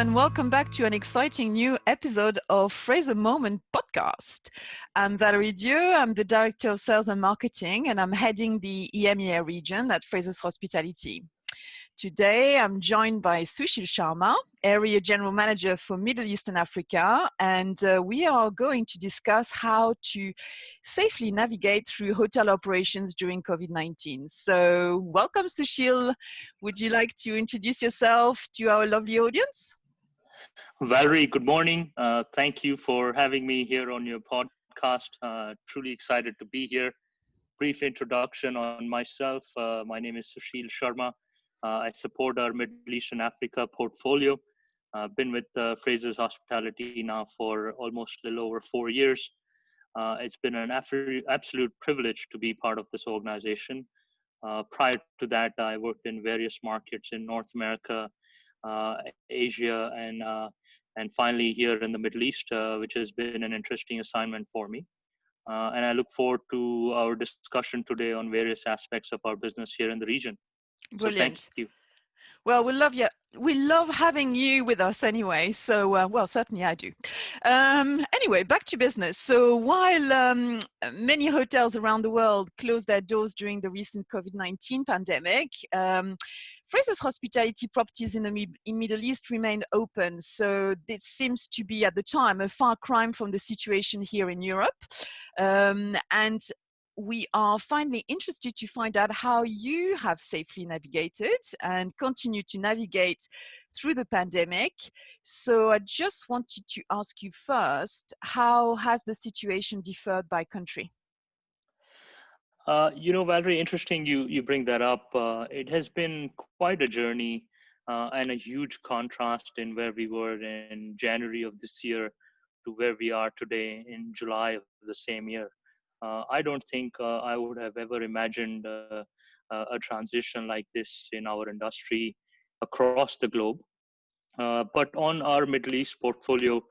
and welcome back to an exciting new episode of Fraser Moment podcast. I'm Valérie Dieu, I'm the Director of Sales and Marketing, and I'm heading the EMEA region at Frasers Hospitality. Today, I'm joined by Sushil Sharma, Area General Manager for Middle East and Africa, and we are going to discuss how to safely navigate through hotel operations during COVID-19. So, welcome, Sushil. Would you like to introduce yourself to our lovely audience? Valerie, good morning. Thank you for having me here on your podcast. Truly excited to be here. Brief introduction on myself. My name is Sushil Sharma. I support our Middle East and Africa portfolio. I've been with Frasers Hospitality now for almost a little over 4 years. It's been an absolute privilege to be part of this organization. Prior to that, I worked in various markets in North America, Asia, and finally here in the Middle East, which has been an interesting assignment for me. And I look forward to our discussion today on various aspects of our business here in the region. Brilliant. So thank you. Well, we love you. We love having you with us anyway. So, well, certainly I do. Anyway, back to business. So while many hotels around the world closed their doors during the recent COVID-19 pandemic, Frasers Hospitality properties in the Middle East remained open. So this seems to be at the time a far cry from the situation here in Europe. And we are finally interested to find out how you have safely navigated and continue to navigate through the pandemic. So I just wanted to ask you first, how has the situation differed by country? Valerie, interesting you bring that up. It has been quite a journey and a huge contrast in where we were in January of this year to where we are today in July of the same year. I don't think I would have ever imagined a transition like this in our industry across the globe. But on our Middle East portfolio,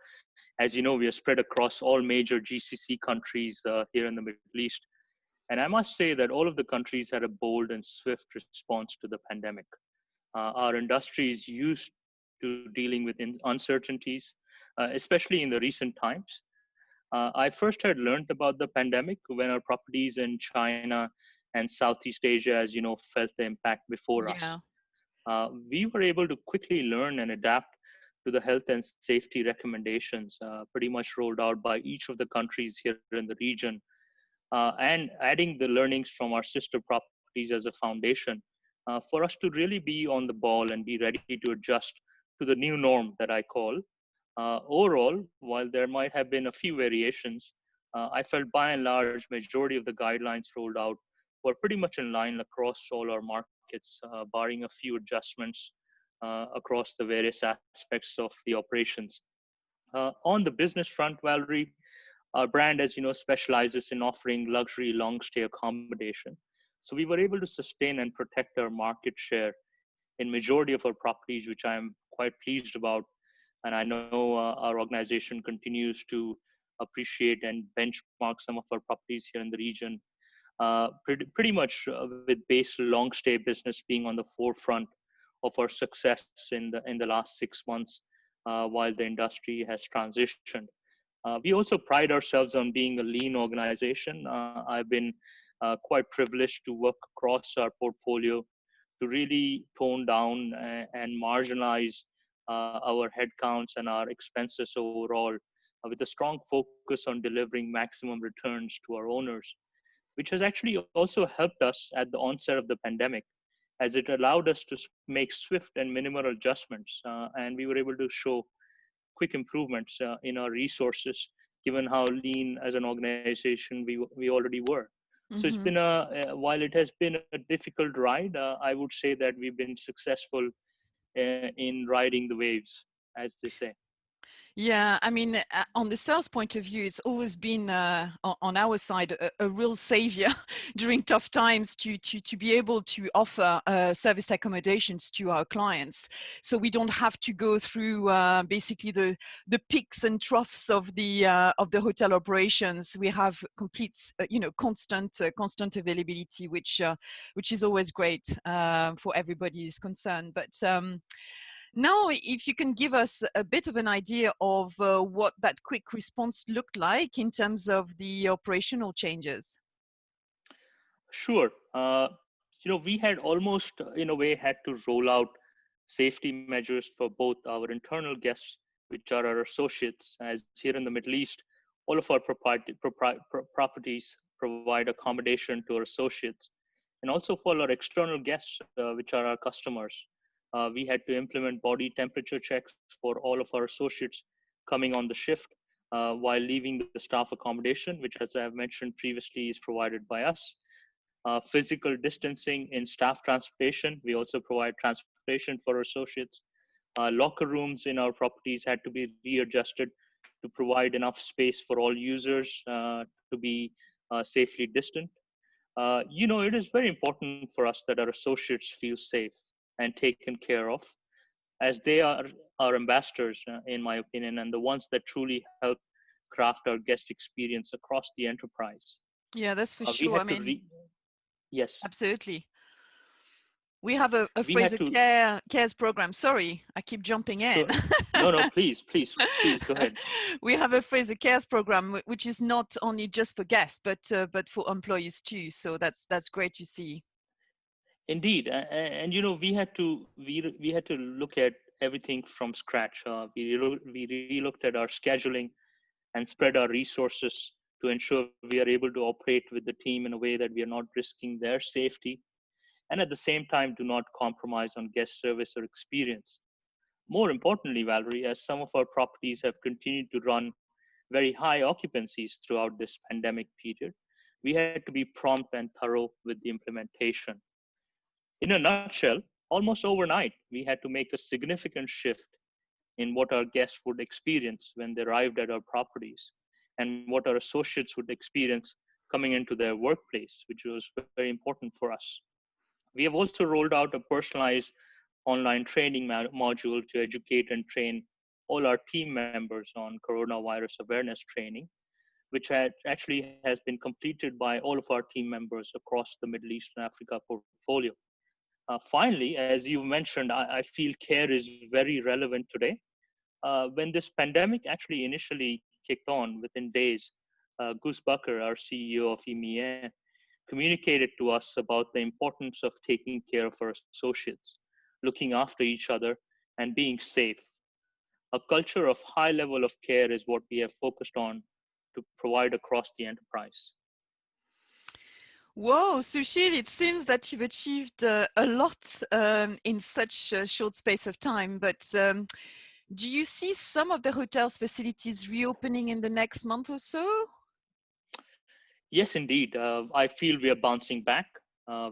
as you know, we are spread across all major GCC countries here in the Middle East. And I must say that all of the countries had a bold and swift response to the pandemic. Our industry is used to dealing with uncertainties, especially in the recent times. I first had learned about the pandemic when our properties in China and Southeast Asia, as you know, felt the impact before us. We were able to quickly learn and adapt to the health and safety recommendations pretty much rolled out by each of the countries here in the region, and adding the learnings from our sister properties as a foundation for us to really be on the ball and be ready to adjust to the new norm that I call. Overall, while there might have been a few variations, I felt by and large, majority of the guidelines rolled out were pretty much in line across all our markets, barring a few adjustments across the various aspects of the operations. On the business front, Valerie, our brand, as you know, specializes in offering luxury long-stay accommodation. So we were able to sustain and protect our market share in majority of our properties, which I'm quite pleased about. And I know our organization continues to appreciate and benchmark some of our properties here in the region, pretty much with base long stay business being on the forefront of our success in the last 6 months while the industry has transitioned. We also pride ourselves on being a lean organization. I've been quite privileged to work across our portfolio to really tone down and marginalize our headcounts and our expenses overall, with a strong focus on delivering maximum returns to our owners, which has actually also helped us at the onset of the pandemic, as it allowed us to make swift and minimal adjustments, and we were able to show quick improvements in our resources, given how lean as an organization we already were. So it's been while it has been a difficult ride, I would say that we've been successful in riding the waves, as they say. Yeah, I mean, on the sales point of view, it's always been on our side a real savior during tough times to be able to offer service accommodations to our clients. So we don't have to go through basically the peaks and troughs of the hotel operations. We have complete, constant availability, which is always great for everybody's concern. But Now, if you can give us a bit of an idea of what that quick response looked like in terms of the operational changes. Sure. We had almost, in a way, had to roll out safety measures for both our internal guests, which are our associates, as here in the Middle East, all of our properties provide accommodation to our associates, and also for our external guests, which are our customers. We had to implement body temperature checks for all of our associates coming on the shift while leaving the staff accommodation, which, as I have mentioned previously, is provided by us. Physical distancing in staff transportation. We also provide transportation for our associates. Locker rooms in our properties had to be readjusted to provide enough space for all users to be safely distant. It is very important for us that our associates feel safe and taken care of, as they are our ambassadors, in my opinion, and the ones that truly help craft our guest experience across the enterprise. Yeah, that's for We sure. I had to mean, yes, absolutely. We have a we had Fraser to Cares program. Sorry, I keep jumping in. Sure. No, no, please go ahead. We have a Fraser Cares program, which is not only just for guests, but for employees too. So that's great to see. Indeed, and we had to look at everything from scratch. We re-looked at our scheduling and spread our resources to ensure we are able to operate with the team in a way that we are not risking their safety, and at the same time do not compromise on guest service or experience. More importantly, Valerie, as some of our properties have continued to run very high occupancies throughout this pandemic period, we had to be prompt and thorough with the implementation. In a nutshell, almost overnight, we had to make a significant shift in what our guests would experience when they arrived at our properties and what our associates would experience coming into their workplace, which was very important for us. We have also rolled out a personalized online training module to educate and train all our team members on coronavirus awareness training, which actually has been completed by all of our team members across the Middle East and Africa portfolio. Finally, as you mentioned, I feel care is very relevant today. When this pandemic actually initially kicked on within days, Gus Bucker, our CEO of EMEA, communicated to us about the importance of taking care of our associates, looking after each other, and being safe. A culture of high level of care is what we have focused on to provide across the enterprise. Whoa, Sushil, it seems that you've achieved a lot in such a short space of time, but do you see some of the hotel's facilities reopening in the next month or so? Yes, indeed. I feel we are bouncing back.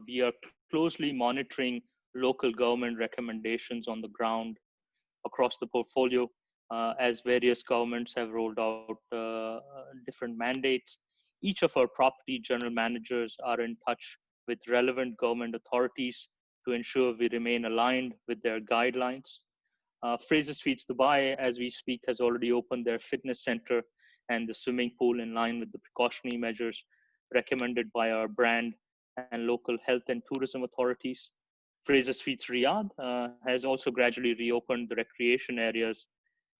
We are closely monitoring local government recommendations on the ground across the portfolio, as various governments have rolled out different mandates. Each of our property general managers are in touch with relevant government authorities to ensure we remain aligned with their guidelines. Fraser Suites Dubai, as we speak, has already opened their fitness center and the swimming pool in line with the precautionary measures recommended by our brand and local health and tourism authorities. Fraser Suites Riyadh has also gradually reopened the recreation areas,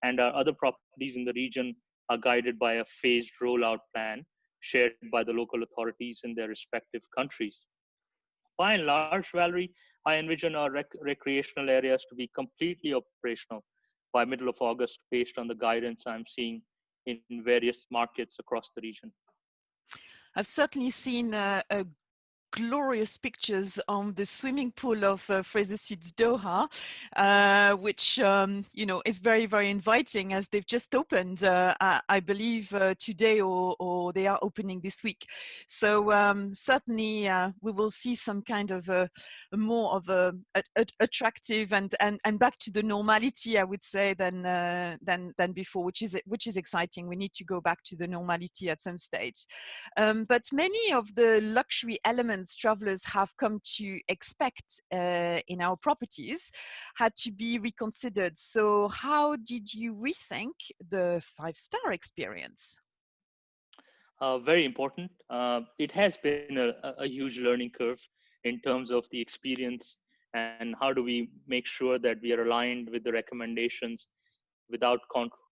and our other properties in the region are guided by a phased rollout plan shared by the local authorities in their respective countries. By and large, Valerie, I envision our recreational areas to be completely operational by middle of August based on the guidance I'm seeing in various markets across the region. I've certainly seen a glorious pictures on the swimming pool of Fraser Suites Doha, which is very, very inviting as they've just opened, I believe today or they are opening this week. So certainly we will see some kind of a more of a attractive and back to the normality, I would say, than before, which is exciting. We need to go back to the normality at some stage. But many of the luxury elements travelers have come to expect in our properties had to be reconsidered. So how did you rethink the five-star experience? Very important. It has been a huge learning curve in terms of the experience and how do we make sure that we are aligned with the recommendations without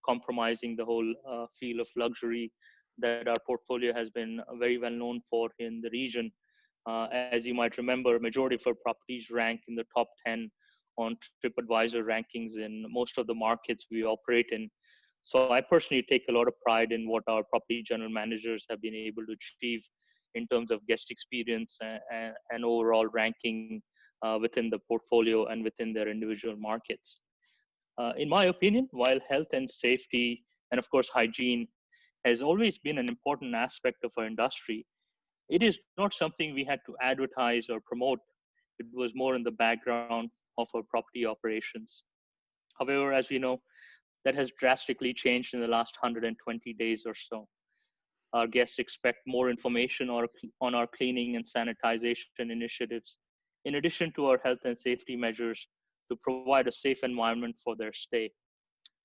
compromising the whole feel of luxury that our portfolio has been very well known for in the region. As you might remember, majority of our properties rank in the top 10 on TripAdvisor rankings in most of the markets we operate in. So I personally take a lot of pride in what our property general managers have been able to achieve in terms of guest experience and overall ranking within the portfolio and within their individual markets. In my opinion, while health and safety and of course hygiene has always been an important aspect of our industry, it is not something we had to advertise or promote. It was more in the background of our property operations. However, as we know, that has drastically changed in the last 120 days or so. Our guests expect more information on our cleaning and sanitization initiatives, in addition to our health and safety measures to provide a safe environment for their stay.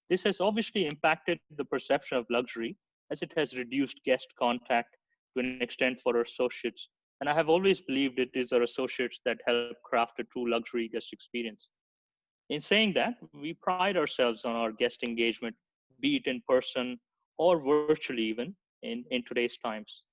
This has obviously impacted the perception of luxury as it has reduced guest contact to an extent for our associates. And I have always believed it is our associates that help craft a true luxury guest experience. In saying that, we pride ourselves on our guest engagement, be it in person or virtually even in today's times.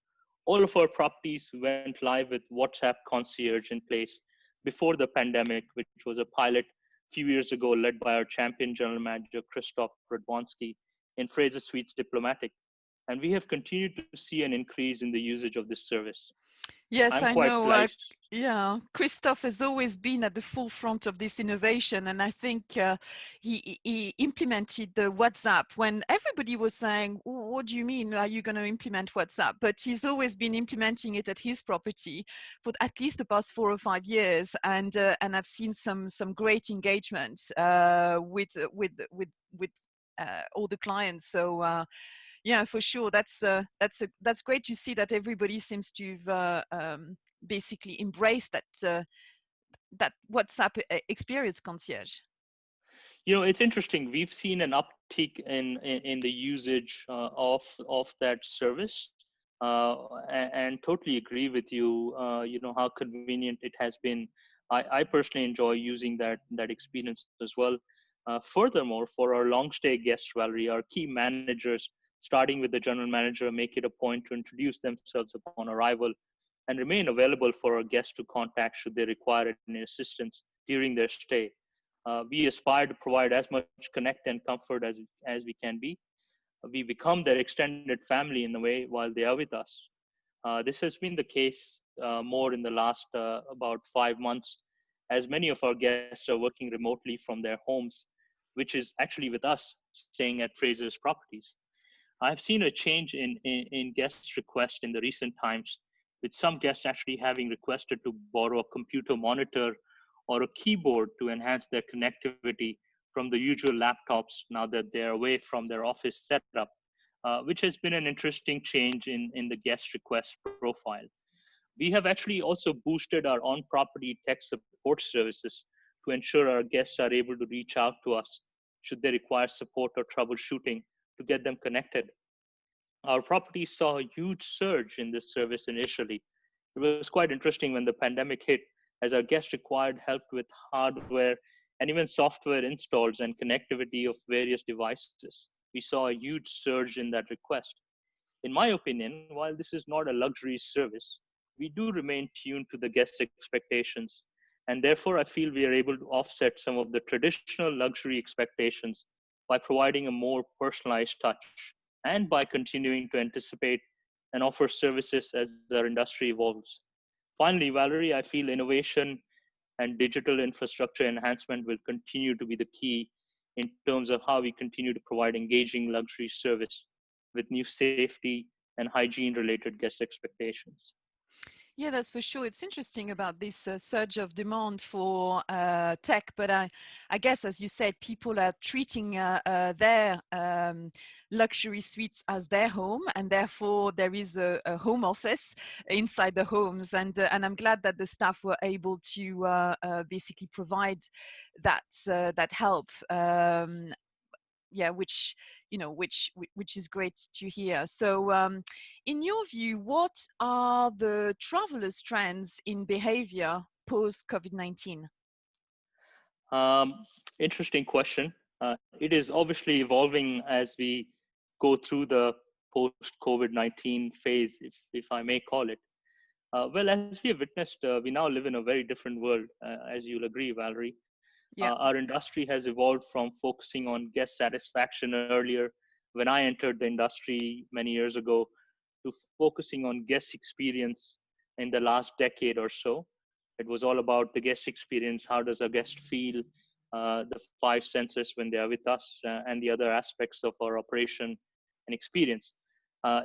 All of our properties went live with WhatsApp concierge in place before the pandemic, which was a pilot a few years ago led by our champion general manager, Christoph Radwanski, in Fraser Suites Diplomatic. And we have continued to see an increase in the usage of this service. Yes, I'm I quite know. pleased. Yeah, Christoph has always been at the forefront of this innovation, and I think he implemented the WhatsApp when everybody was saying, "What do you mean? Are you going to implement WhatsApp?" But he's always been implementing it at his property for at least the past 4 or 5 years, and I've seen some great engagement with all the clients. So. Yeah, for sure. That's great to see that everybody seems to have basically embraced that WhatsApp experience concierge. It's interesting. We've seen an uptick in the usage of that service, and totally agree with you. How convenient it has been. I personally enjoy using that experience as well. Furthermore, for our long stay guests, Valerie, our key managers, starting with the general manager, make it a point to introduce themselves upon arrival and remain available for our guests to contact should they require any assistance during their stay. We aspire to provide as much connect and comfort as we can be. We become their extended family in a way while they are with us. This has been the case more in the last about 5 months, as many of our guests are working remotely from their homes, which is actually with us staying at Fraser's properties. I've seen a change in guests' requests in the recent times, with some guests actually having requested to borrow a computer monitor or a keyboard to enhance their connectivity from the usual laptops now that they're away from their office setup, which has been an interesting change in the guest request profile. We have actually also boosted our on property tech support services to ensure our guests are able to reach out to us should they require support or troubleshooting to get them connected. Our property saw a huge surge in this service initially. It was quite interesting when the pandemic hit, as our guests required help with hardware and even software installs and connectivity of various devices. We saw a huge surge in that request. In my opinion, while this is not a luxury service, we do remain tuned to the guest expectations, and therefore I feel we are able to offset some of the traditional luxury expectations by providing a more personalized touch and by continuing to anticipate and offer services as our industry evolves. Finally, Valerie, I feel innovation and digital infrastructure enhancement will continue to be the key in terms of how we continue to provide engaging luxury service with new safety and hygiene related guest expectations. Yeah, that's for sure. It's interesting about this surge of demand for tech, but I guess, as you said, people are treating their luxury suites as their home, and therefore there is a home office inside the homes. And I'm glad that the staff were able to basically provide that help. Yeah, which is great to hear. So in your view, what are the travelers trends in behavior post COVID-19? Um, Interesting question. It is obviously evolving as we go through the post COVID-19 phase, if I may call it. Well, as we have witnessed, we now live in a very different world, as you'll agree, Valerie. Yeah. Our industry has evolved from focusing on guest satisfaction earlier, when I entered the industry many years ago, to focusing on guest experience in the last decade or so. It was all about the guest experience. How does a guest feel? The five senses when they are with us, and the other aspects of our operation and experience.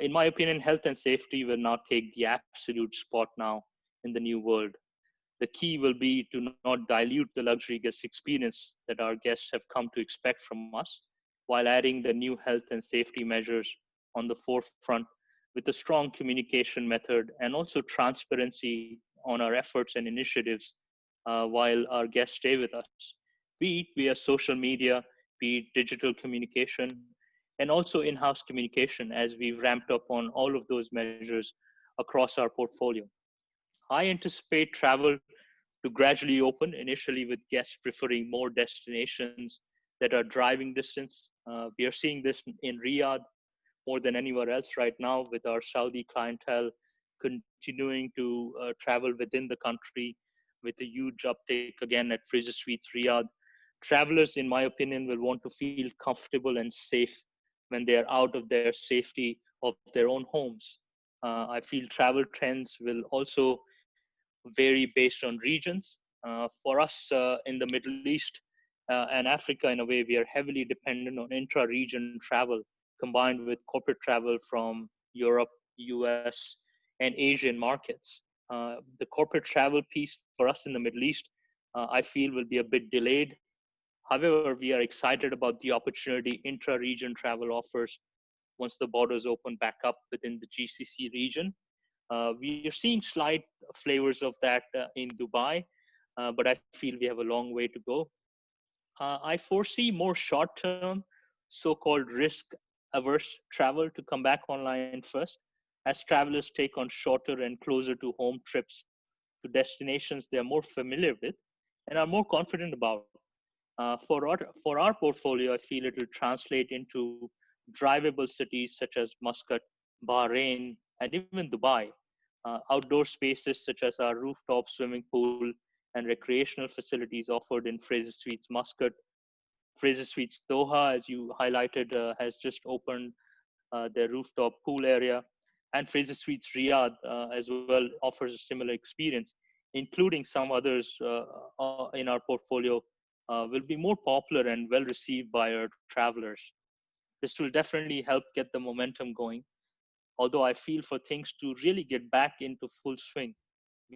In my opinion, health and safety will now take the absolute spot now in the new world. The key will be to not dilute the luxury guest experience that our guests have come to expect from us, while adding the new health and safety measures on the forefront with a strong communication method and also transparency on our efforts and initiatives while our guests stay with us, be it via social media, be it digital communication, and also in house communication as we've ramped up on all of those measures across our portfolio. I anticipate travel to gradually open, initially with guests preferring more destinations that are driving distance. We are seeing this in Riyadh more than anywhere else right now, with our Saudi clientele continuing to travel within the country with a huge uptake again at Fraser Suites Riyadh. Travelers, in my opinion, will want to feel comfortable and safe when they are out of their safety of their own homes. I feel travel trends will also vary based on regions. For us in the Middle East and Africa, in a way, we are heavily dependent on intra region travel combined with corporate travel from Europe, US, and Asian markets. The corporate travel piece for us in the Middle East, I feel, will be a bit delayed. However, we are excited about the opportunity intra region travel offers once the borders open back up within the GCC region. We are seeing slight flavors of that in Dubai, but I feel we have a long way to go. I foresee more short term, so called risk averse travel to come back online first, as travelers take on shorter and closer to home trips to destinations they are more familiar with and are more confident about. For our portfolio, I feel it will translate into drivable cities such as Muscat, Bahrain, and even Dubai. Outdoor spaces such as our rooftop swimming pool and recreational facilities offered in Fraser Suites Muscat. Fraser Suites Doha, as you highlighted, has just opened their rooftop pool area. And Fraser Suites Riyadh as well offers a similar experience, including some others in our portfolio, will be more popular and well received by our travelers. This will definitely help get the momentum going. Although I feel for things to really get back into full swing,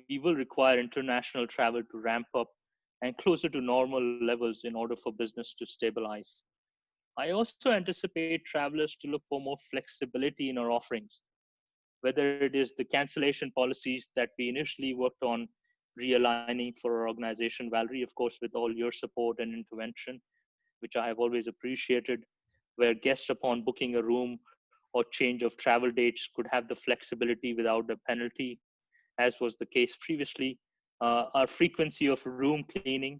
we will require international travel to ramp up and closer to normal levels in order for business to stabilize. I also anticipate travelers to look for more flexibility in our offerings, whether it is the cancellation policies that we initially worked on realigning for our organization, Valerie, of course, with all your support and intervention, which I have always appreciated, where guests upon booking a room or change of travel dates could have the flexibility without the penalty, as was the case previously. Our frequency of room cleaning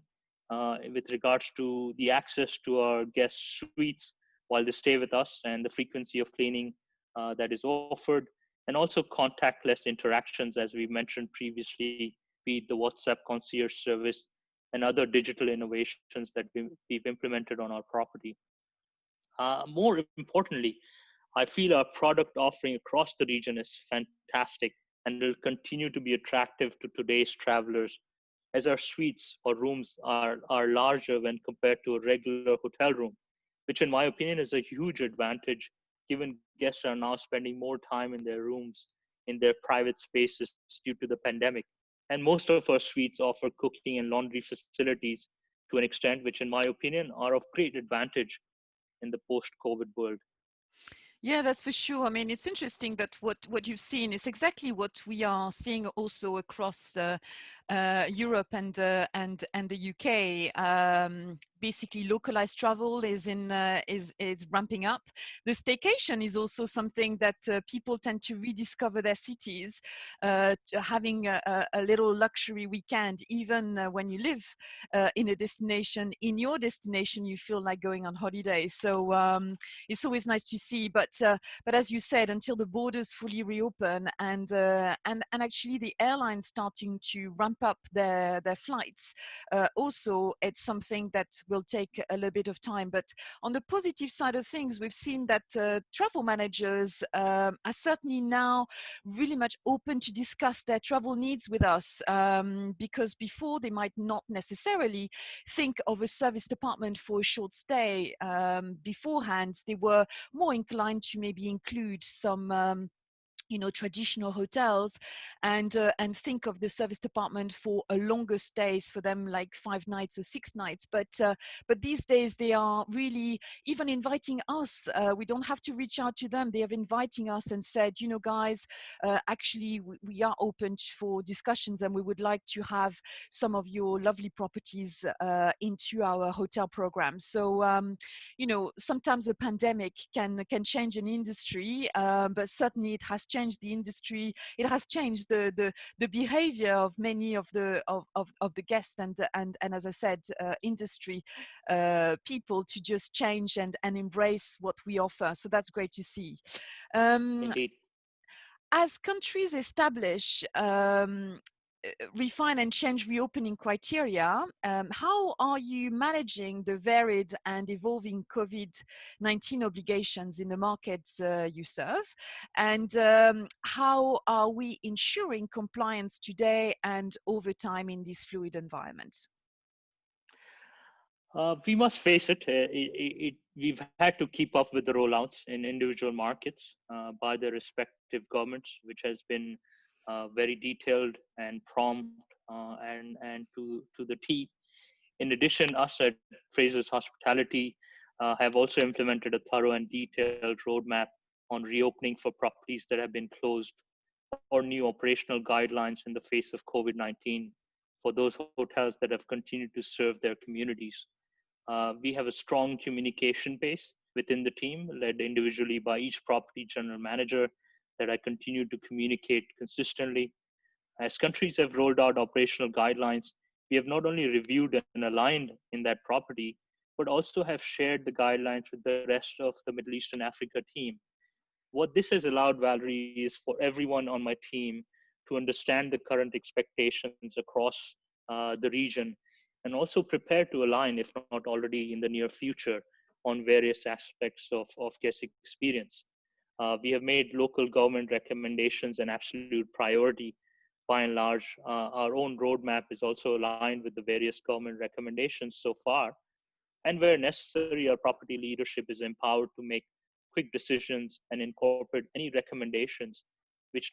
with regards to the access to our guest suites while they stay with us and the frequency of cleaning that is offered, and also contactless interactions, as we mentioned previously, be it the WhatsApp concierge service and other digital innovations that we've implemented on our property. More importantly, I feel our product offering across the region is fantastic and will continue to be attractive to today's travelers, as our suites or rooms are larger when compared to a regular hotel room, which in my opinion is a huge advantage given guests are now spending more time in their rooms in their private spaces due to the pandemic. And most of our suites offer cooking and laundry facilities to an extent which in my opinion are of great advantage in the post COVID world. Yeah, that's for sure. I mean, it's interesting that what you've seen is exactly what we are seeing also across Europe and the UK. basically localized travel is ramping up. The staycation is also something that people tend to rediscover their cities, having a little luxury weekend. Even when you live in a destination, in your destination, you feel like going on holiday. So it's always nice to see. But as you said, until the borders fully reopen and actually the airlines starting to ramp up their flights, also it's something that will take a little bit of time. But on the positive side of things, we've seen that travel managers are certainly now really much open to discuss their travel needs with us, because before they might not necessarily think of a service department for a short stay. Beforehand, they were more inclined to maybe include some traditional hotels and think of the service department for a longer stays for them, like 5 nights or 6 nights. But these days they are really even inviting us. We don't have to reach out to them. They are inviting us and said, guys, actually we are open for discussions and we would like to have some of your lovely properties into our hotel program. So sometimes a pandemic can change an industry, but certainly it has changed the industry. It has changed the behavior of many of the guests and as I said, industry people to just change and embrace what we offer. So that's great to see. Um, Indeed. as countries establish refine and change reopening criteria, how are you managing the varied and evolving COVID-19 obligations in the markets you serve? And how are we ensuring compliance today and over time in this fluid environment? We must face it. We've had to keep up with the rollouts in individual markets by the respective governments, which has been very detailed and prompt and to the T. In addition, us at Frasers Hospitality have also implemented a thorough and detailed roadmap on reopening for properties that have been closed or new operational guidelines in the face of COVID-19 for those hotels that have continued to serve their communities. We have a strong communication base within the team, led individually by each property general manager, that I continue to communicate consistently. As countries have rolled out operational guidelines, we have not only reviewed and aligned in that property, but also have shared the guidelines with the rest of the Middle East and Africa team. What this has allowed, Valerie, is for everyone on my team to understand the current expectations across the region and also prepare to align, if not already in the near future, on various aspects of guest experience. We have made local government recommendations an absolute priority. By and large, our own roadmap is also aligned with the various government recommendations so far. And where necessary, our property leadership is empowered to make quick decisions and incorporate any recommendations which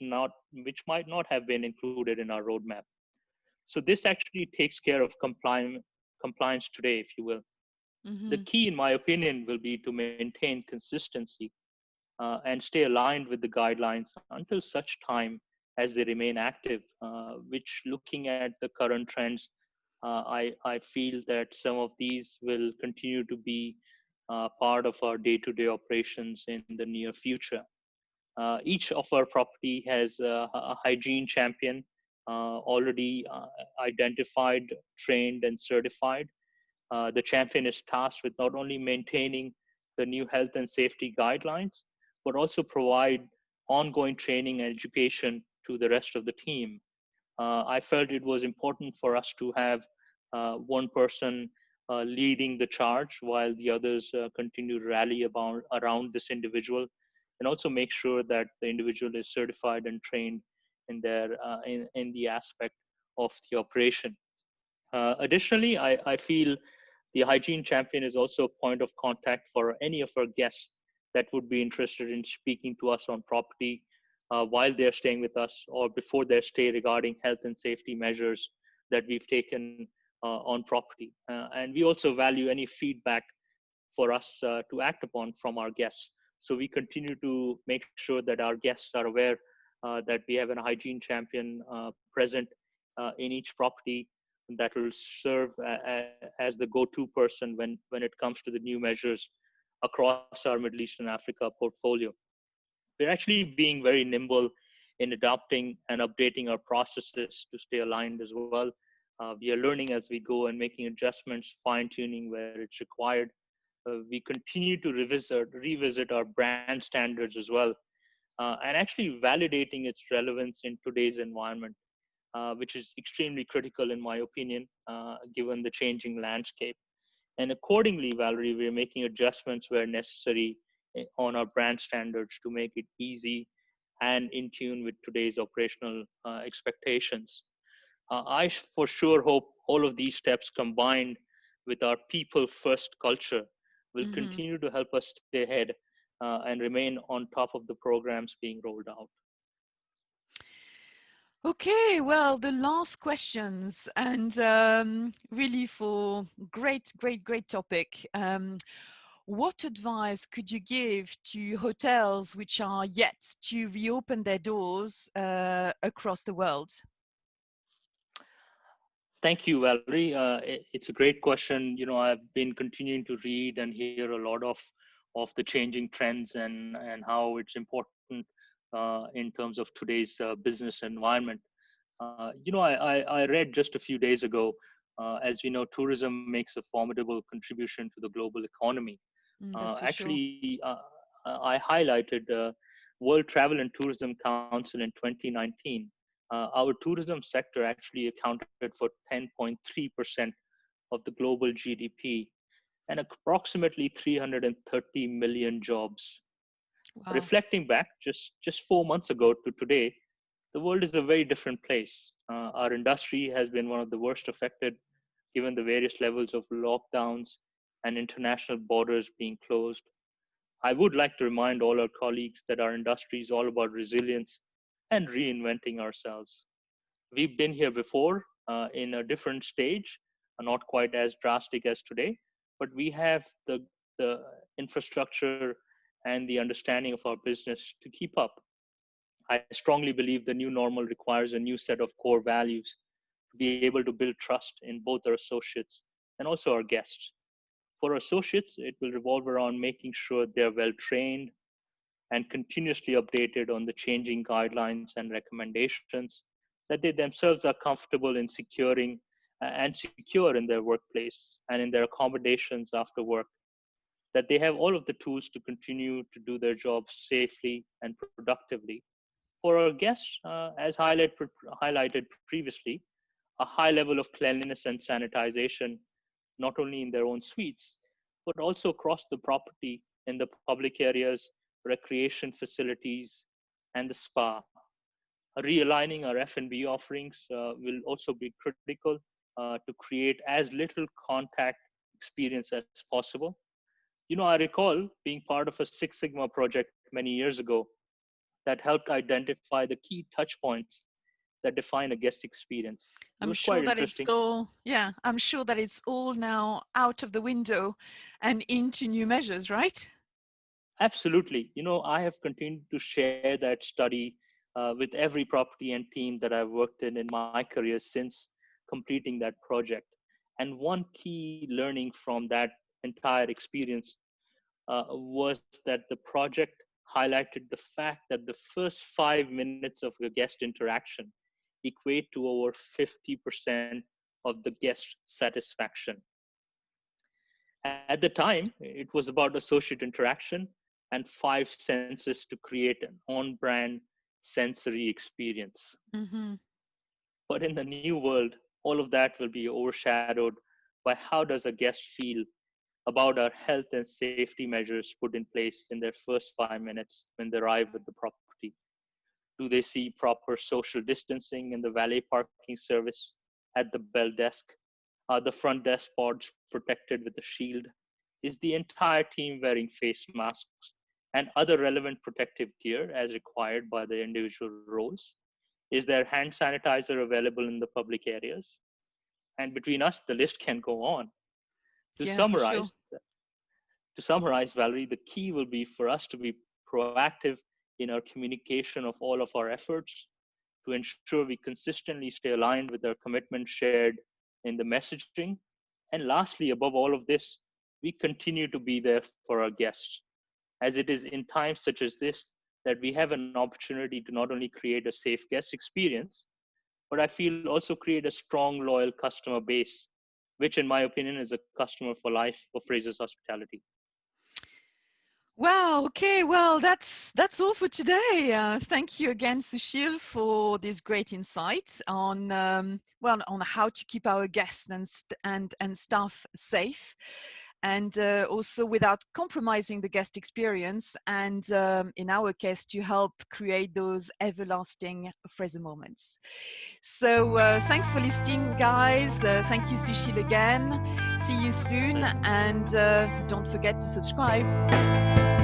might not have been included in our roadmap. So this actually takes care of compliance today, if you will. The Mm-hmm. key, in my opinion, will be to maintain consistency and stay aligned with the guidelines until such time as they remain active, which, looking at the current trends, I feel that some of these will continue to be part of our day-to-day operations in the near future. Each of our property has a hygiene champion already identified, trained, and certified. The champion is tasked with not only maintaining the new health and safety guidelines, but also provide ongoing training and education to the rest of the team. I felt it was important for us to have one person leading the charge while the others continue to rally around this individual, and also make sure that the individual is certified and trained in the aspect of the operation. Additionally, I feel the hygiene champion is also a point of contact for any of our guests that would be interested in speaking to us on property while they're staying with us or before their stay, regarding health and safety measures that we've taken on property. And we also value any feedback for us to act upon from our guests. So we continue to make sure that our guests are aware that we have a hygiene champion present in each property that will serve as the go-to person when it comes to the new measures across our Middle East and Africa portfolio. We're actually being very nimble in adapting and updating our processes to stay aligned as well. We are learning as we go and making adjustments, fine tuning where it's required. We continue to revisit our brand standards as well, and actually validating its relevance in today's environment, which is extremely critical in my opinion, given the changing landscape. And accordingly, Valerie, we're making adjustments where necessary on our brand standards to make it easy and in tune with today's operational expectations. For sure hope all of these steps combined with our people first culture will Mm-hmm. continue to help us stay ahead and remain on top of the programs being rolled out. Okay, well, the last questions, and really for great topic. What advice could you give to hotels which are yet to reopen their doors across the world? Thank you, Valerie. It's a great question. I've been continuing to read and hear a lot of the changing trends and how it's important in terms of today's business environment. I read just a few days ago, as we know, tourism makes a formidable contribution to the global economy. That's for sure. Actually, I highlighted World Travel and Tourism Council in 2019. Our tourism sector actually accounted for 10.3% of the global GDP and approximately 330 million jobs. Wow. Reflecting back just 4 months ago to today, the world is a very different place. Our industry has been one of the worst affected, given the various levels of lockdowns and international borders being closed. I would like to remind all our colleagues that our industry is all about resilience and reinventing ourselves. We've been here before in a different stage, not quite as drastic as today, but we have the infrastructure and the understanding of our business to keep up. I strongly believe the new normal requires a new set of core values to be able to build trust in both our associates and also our guests. For associates, it will revolve around making sure they're well trained and continuously updated on the changing guidelines and recommendations, that they themselves are comfortable in securing and secure in their workplace and in their accommodations after work, that they have all of the tools to continue to do their jobs safely and productively. For our guests, as highlighted previously, a high level of cleanliness and sanitization, not only in their own suites, but also across the property in the public areas, recreation facilities, and the spa. Realigning our F&B offerings will also be critical to create as little contact experience as possible. I recall being part of a Six Sigma project many years ago that helped identify the key touch points that define a guest experience. It I'm was sure quite that it's interesting. all, yeah, I'm sure that it's all now out of the window and into new measures, right? Absolutely. I have continued to share that study with every property and team that I've worked in my career since completing that project. And one key learning from that entire experience was that the project highlighted the fact that the first 5 minutes of a guest interaction equate to over 50% of the guest satisfaction. At the time, it was about associate interaction and five senses to create an on brand sensory experience. Mm-hmm. But in the new world, all of that will be overshadowed by how does a guest feel about our health and safety measures put in place in their first 5 minutes when they arrive at the property. Do they see proper social distancing in the valet parking service, at the bell desk? Are the front desk pods protected with a shield? Is the entire team wearing face masks and other relevant protective gear as required by the individual roles? Is there hand sanitizer available in the public areas? And between us, the list can go on. To Yeah, for sure. summarize, to summarize, Valerie, the key will be for us to be proactive in our communication of all of our efforts to ensure we consistently stay aligned with our commitment shared in the messaging. And lastly, above all of this, we continue to be there for our guests, as it is in times such as this that we have an opportunity to not only create a safe guest experience, but I feel also create a strong, loyal customer base, which, in my opinion, is a customer for life for Frasers Hospitality. Wow. Okay. Well, that's all for today. Thank you again, Sushil, for this great insight on on how to keep our guests and staff safe, and also without compromising the guest experience. And in our case, to help create those everlasting Fraser moments. So thanks for listening, guys. Thank you, Sushil, again. See you soon, and don't forget to subscribe.